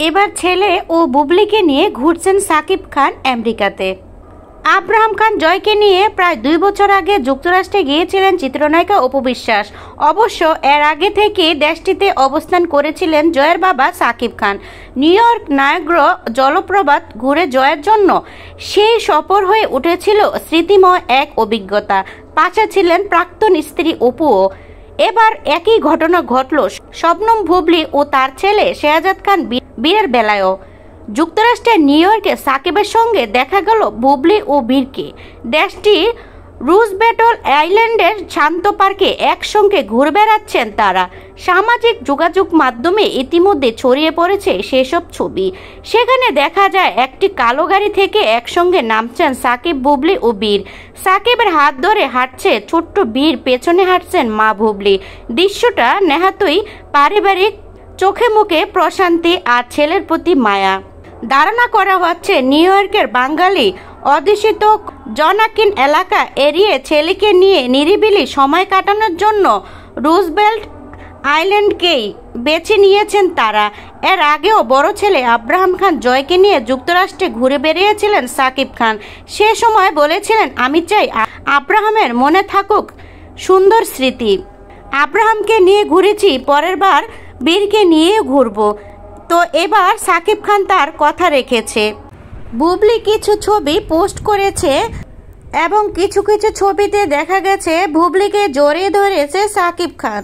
এবার ছেলে ও বুবলিকে নিয়ে ঘুরছেন সাকিব খান আমেরিকাতে। আব্রাহাম খান জয়কে নিয়ে প্রায় 2 বছর আগে যুক্তরাষ্ট্রে গিয়েছিলেন চিত্রনায়িকা অপু বিশ্বাস। অবশ্য এর আগে থেকে দেশটিতে অবস্থান করেছিলেন জয়ের বাবা Shakib Khan. New York Niagara জলপ্রপাত ঘুরে জয়ের জন্য সেই সফর হয়ে উঠেছিল স্মৃতিময় এক অভিজ্ঞতা। পাশে ছিলেন প্রাক্তন স্ত্রী অপুও। এবার একই ঘটনা ঘটল শবনম বুবলি ও তার ছেলে শেহজাদ খান বীরের বেলায়ও। যুক্তরাষ্ট্রের নিউ ইয়র্কে সাকিবের সঙ্গে দেখা গেল বুবলি ও বীরকে। দেশটির রুজভেল্ট আইল্যান্ডের শান্ত পার্কে একসঙ্গে ঘুরে বেড়াচ্ছেন তারা। সামাজিক যোগাযোগ মাধ্যমে ইতিমধ্যে ছড়িয়ে পড়েছে সেসব ছবি। সেখানে দেখা যায় একটি কালো গাড়ি থেকে একসঙ্গে নামছেন সাকিব, বুবলি ও বীর। সাকিবের হাত ধরে হাঁটছে ছোট্ট বীর, পেছনে হাঁটছেন মা বুবলি। দৃশ্যটা নেহাতই পারিবারিক, চোখে মুখে প্রশান্তি আর ছেলের প্রতি মায়া। ধারণা করা হচ্ছে নিউ ইয়র্কের বাঙালি অধ্যুষিত জনাকিন এলাকা এড়িয়ে ছেলেকে নিয়ে নিরিবিলি সময় কাটানোর জন্য রুজভেল্ট আইল্যান্ডকেই বেছে নিয়েছেন তারা। এর আগেও বড় ছেলে আব্রাহাম খান জয়কে নিয়ে যুক্তরাষ্ট্রে ঘুরে বেরিয়েছিলেন সাকিব খান। সে সময় বলেছিলেন, আমি চাই আব্রাহামের মনে থাকুক সুন্দর স্মৃতি। আব্রাহামকে নিয়ে ঘুরেছি, পরের বার বীরকে নিয়ে ঘুরবো। তো এবার সাকিব খান তার কথা রেখেছে। বুবলি কিছু ছবি পোস্ট করেছে এবং কিছু ছবিতে দেখা গেছে বুবলিকে জড়িয়ে ধরেছে সাকিব খান।